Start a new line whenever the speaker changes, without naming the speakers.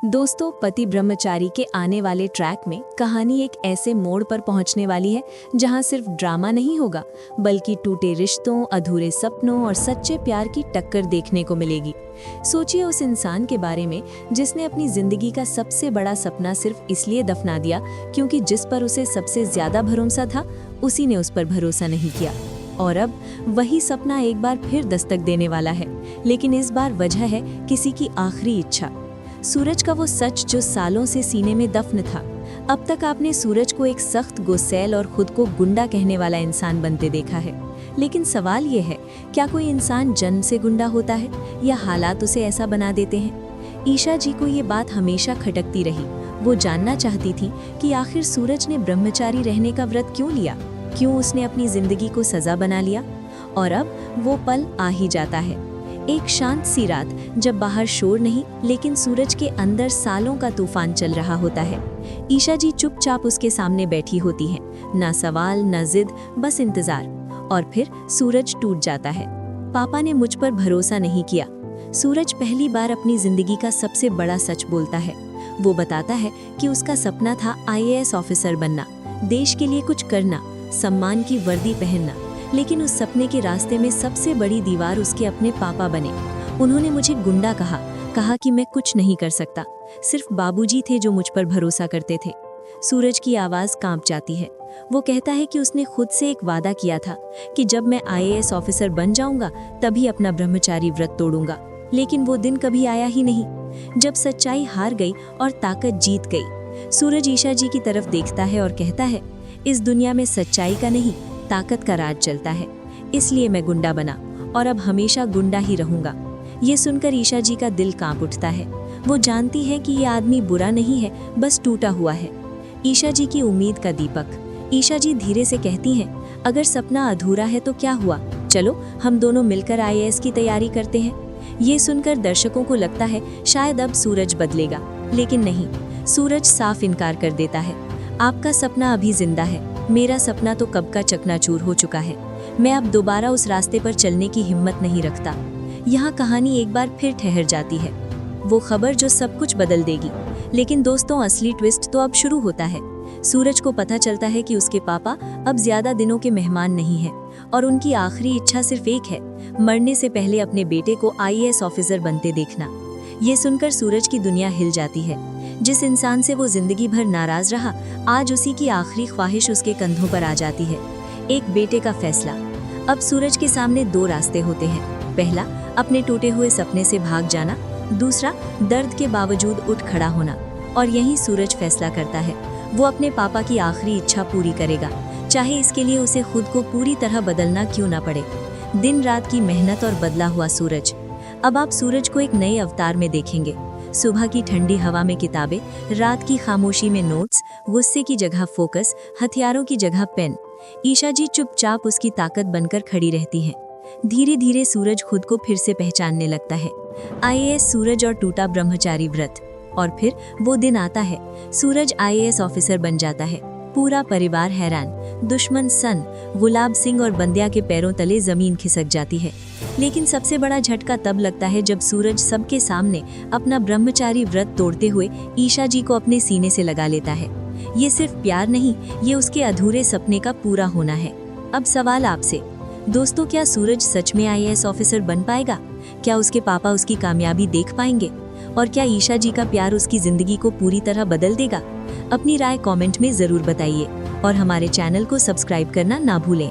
दोस्तों, पति ब्रह्मचारी के आने वाले ट्रैक में कहानी एक ऐसे मोड़ पर पहुंचने वाली है जहां सिर्फ ड्रामा नहीं होगा बल्कि टूटे रिश्तों, अधूरे सपनों और सच्चे प्यार की टक्कर देखने को मिलेगी। सोचिए उस इंसान के बारे में जिसने अपनी जिंदगी का सबसे बड़ा सपना सिर्फ इसलिए दफना दिया क्योंकि जिस पर उसे सबसे ज्यादा भरोसा था उसी ने उस पर भरोसा नहीं किया। और अब वही सपना एक बार फिर दस्तक देने वाला है, लेकिन इस बार वजह है किसी की आखिरी इच्छा। सूरज का वो सच जो सालों से सीने में दफन था। अब तक आपने सूरज को एक सख्त गुस्सैल और खुद को गुंडा कहने वाला इंसान बनते देखा है, लेकिन सवाल ये है, क्या कोई इंसान जन्म से गुंडा होता है या हालात उसे ऐसा बना देते हैं? ईशा जी को ये बात हमेशा खटकती रही। वो जानना चाहती थी कि आखिर सूरज ने ब्रह्मचारी रहने का व्रत क्यों लिया, क्यों उसने अपनी जिंदगी को सजा बना लिया। और अब वो पल आ ही जाता है, एक शांत सी रात जब बाहर शोर नहीं लेकिन सूरज के अंदर सालों का तूफान चल रहा होता है। ईशा जी चुपचाप उसके सामने बैठी होती हैं, ना सवाल ना जिद, बस इंतजार। और फिर सूरज टूट जाता है। पापा ने मुझ पर भरोसा नहीं किया। सूरज पहली बार अपनी जिंदगी का सबसे बड़ा सच बोलता है। वो बताता है कि उसका सपना था IAS ऑफिसर बनना, देश के लिए कुछ करना, सम्मान की वर्दी पहनना, लेकिन उस सपने के रास्ते में सबसे बड़ी दीवार उसके अपने पापा बने। उन्होंने मुझे गुंडा कहा कि मैं कुछ नहीं कर सकता। सिर्फ बाबूजी थे जो मुझ पर भरोसा करते थे। सूरज की आवाज़ कांप जाती है। वो कहता है कि उसने खुद से एक वादा किया था कि जब मैं IAS ऑफिसर बन जाऊंगा तभी अपना ब्रह्मचारी व्रत तोड़ूंगा, लेकिन वो दिन कभी आया ही नहीं। जब सच्चाई हार गई और ताकत जीत गई, सूरज ईशा जी की तरफ देखता है और कहता है, इस दुनिया में सच्चाई का नहीं ताकत का राज चलता है, इसलिए मैं गुंडा बना और अब हमेशा गुंडा ही रहूंगा। ये सुनकर ईशा जी का दिल कांप उठता है। वो जानती है कि ये आदमी बुरा नहीं है, बस टूटा हुआ है। ईशा जी की उम्मीद का दीपक। ईशा जी धीरे से कहती हैं, अगर सपना अधूरा है तो क्या हुआ, चलो हम दोनों मिलकर IAS की तैयारी करते हैं। ये सुनकर दर्शकों को लगता है शायद अब सूरज बदलेगा, लेकिन नहीं, सूरज साफ इनकार कर देता है। आपका सपना अभी जिंदा है, मेरा सपना तो कब का चकनाचूर हो चुका है। मैं अब दोबारा उस रास्ते पर चलने की हिम्मत नहीं रखता। यहाँ कहानी एक बार फिर ठहर जाती है, वो खबर जो सब कुछ बदल देगी। लेकिन दोस्तों, असली ट्विस्ट तो अब शुरू होता है। सूरज को पता चलता है कि उसके पापा अब ज्यादा दिनों के मेहमान नहीं हैं और उनकी आखिरी इच्छा सिर्फ एक है, मरने से पहले अपने बेटे को IAS ऑफिसर बनते देखना। ये सुनकर सूरज की दुनिया हिल जाती है। जिस इंसान से वो जिंदगी भर नाराज रहा, आज उसी की आखिरी ख्वाहिश उसके कंधों पर आ जाती है, एक बेटे का फैसला। अब सूरज के सामने दो रास्ते होते हैं, पहला अपने टूटे हुए सपने से भाग जाना, दूसरा दर्द के बावजूद उठ खड़ा होना। और यही सूरज फैसला करता है, वो अपने पापा की आखिरी इच्छा पूरी करेगा, चाहे इसके लिए उसे खुद को पूरी तरह बदलना क्यों ना पड़े। दिन रात की मेहनत और बदला हुआ सूरज। अब आप सूरज को एक नए अवतार में देखेंगे। सुबह की ठंडी हवा में किताबें, रात की खामोशी में नोट्स, गुस्से की जगह फोकस, हथियारों की जगह पेन। ईशा जी चुपचाप उसकी ताकत बनकर खड़ी रहती हैं। धीरे धीरे सूरज खुद को फिर से पहचानने लगता है। IAS सूरज और टूटा ब्रह्मचारी व्रत। और फिर वो दिन आता है, सूरज IAS ऑफिसर बन जाता है। पूरा परिवार हैरान, दुश्मन सन, गुलाब सिंह और बंदिया के पैरों तले जमीन खिसक जाती है। लेकिन सबसे बड़ा झटका तब लगता है जब सूरज सबके सामने अपना ब्रह्मचारी व्रत तोड़ते हुए ईशा जी को अपने सीने से लगा लेता है। ये सिर्फ प्यार नहीं, ये उसके अधूरे सपने का पूरा होना है। अब सवाल आपसे, दोस्तों, क्या सूरज सच में IAS ऑफिसर बन पाएगा? क्या उसके पापा उसकी कामयाबी देख पाएंगे? और क्या ईशा जी का प्यार उसकी जिंदगी को पूरी तरह बदल देगा? अपनी राय कमेंट में जरूर बताइए और हमारे चैनल को सब्सक्राइब करना ना भूलें।